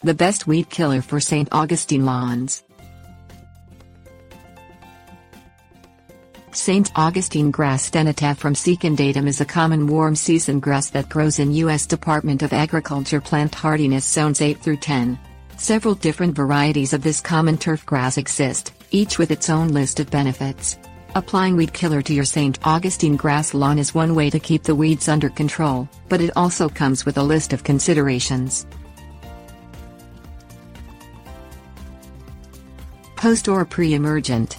The best weed killer for Saint Augustine lawns. Saint Augustine grass Stenotaphrum secundatum is a common warm season grass that grows in U.S. Department of Agriculture plant hardiness zones 8 through 10. Several different varieties of this common turf grass exist, each with its own list of benefits. Applying weed killer to your Saint Augustine grass lawn is one way to keep the weeds under control, but it also comes with a list of considerations. Post or pre-emergent.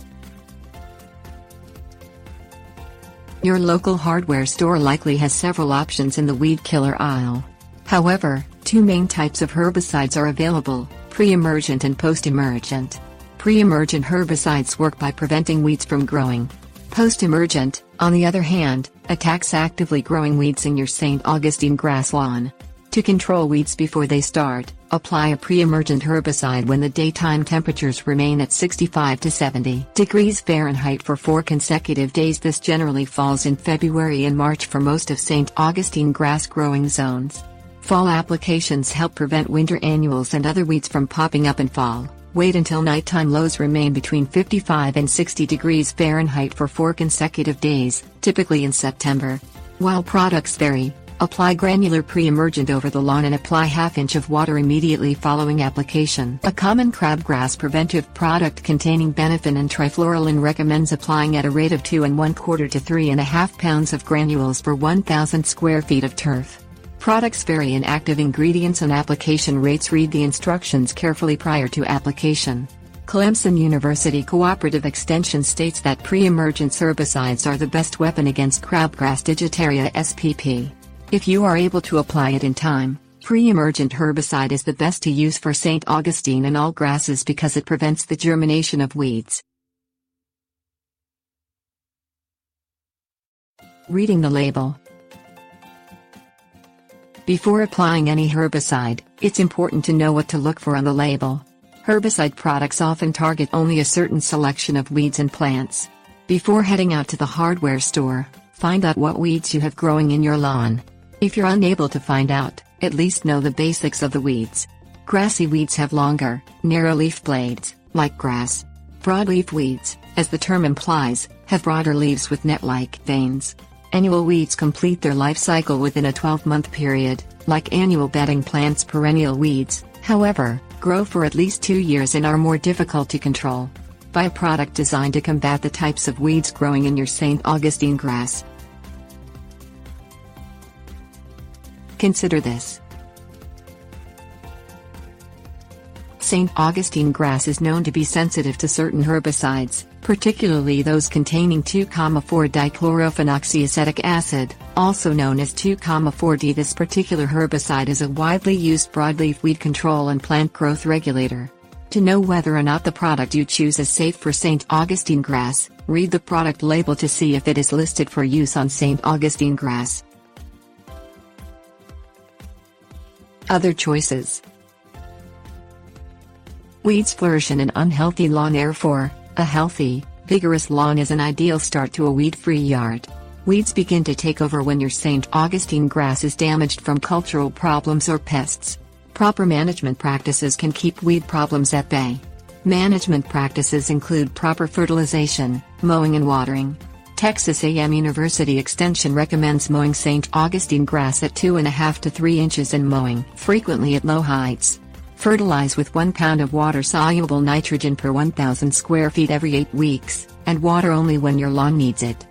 Your local hardware store likely has several options in the weed killer aisle. However, two main types of herbicides are available: pre-emergent and post-emergent. Pre-emergent herbicides work by preventing weeds from growing. Post-emergent, on the other hand, attacks actively growing weeds in your Saint Augustine grass lawn. To control weeds before they start, apply a pre-emergent herbicide when the daytime temperatures remain at 65 to 70 degrees Fahrenheit for 4 consecutive days. This generally falls in February and March for most of Saint Augustine grass growing zones. Fall applications help prevent winter annuals and other weeds from popping up in fall. Wait until nighttime lows remain between 55 and 60 degrees Fahrenheit for 4 consecutive days, typically in September. While products vary, apply granular pre-emergent over the lawn and apply ½ inch of water immediately following application. A common crabgrass preventive product containing benefin and trifluralin recommends applying at a rate of 2 1/4 to 3½ pounds of granules per 1,000 square feet of turf. Products vary in active ingredients and application rates. Read the instructions carefully prior to application. Clemson University Cooperative Extension states that pre-emergent herbicides are the best weapon against crabgrass digitaria spp. If you are able to apply it in time, pre-emergent herbicide is the best to use for Saint Augustine and all grasses because it prevents the germination of weeds. Reading the label. Before applying any herbicide, it's important to know what to look for on the label. Herbicide products often target only a certain selection of weeds and plants. Before heading out to the hardware store, find out what weeds you have growing in your lawn. If you're unable to find out, at least know the basics of the weeds. Grassy weeds have longer, narrow leaf blades, like grass. Broadleaf weeds, as the term implies, have broader leaves with net-like veins. Annual weeds complete their life cycle within a 12-month period, like annual bedding plants. Perennial weeds, however, grow for at least 2 years and are more difficult to control. Buy a product designed to combat the types of weeds growing in your Saint Augustine grass. Consider this. Saint Augustine grass is known to be sensitive to certain herbicides, particularly those containing 2,4-dichlorophenoxyacetic acid, also known as 2,4-D. This particular herbicide is a widely used broadleaf weed control and plant growth regulator. To know whether or not the product you choose is safe for Saint Augustine grass, read the product label to see if it is listed for use on Saint Augustine grass. Other choices. Weeds flourish in an unhealthy lawn. Therefore, a healthy, vigorous lawn is an ideal start to a weed-free yard. Weeds begin to take over when your Saint Augustine grass is damaged from cultural problems or pests. Proper management practices can keep weed problems at bay. Management practices include proper fertilization, mowing and watering. Texas A&M University Extension recommends mowing Saint Augustine grass at 2½ to 3 inches and mowing frequently at low heights. Fertilize with 1 pound of water-soluble nitrogen per 1,000 square feet every 8 weeks, and water only when your lawn needs it.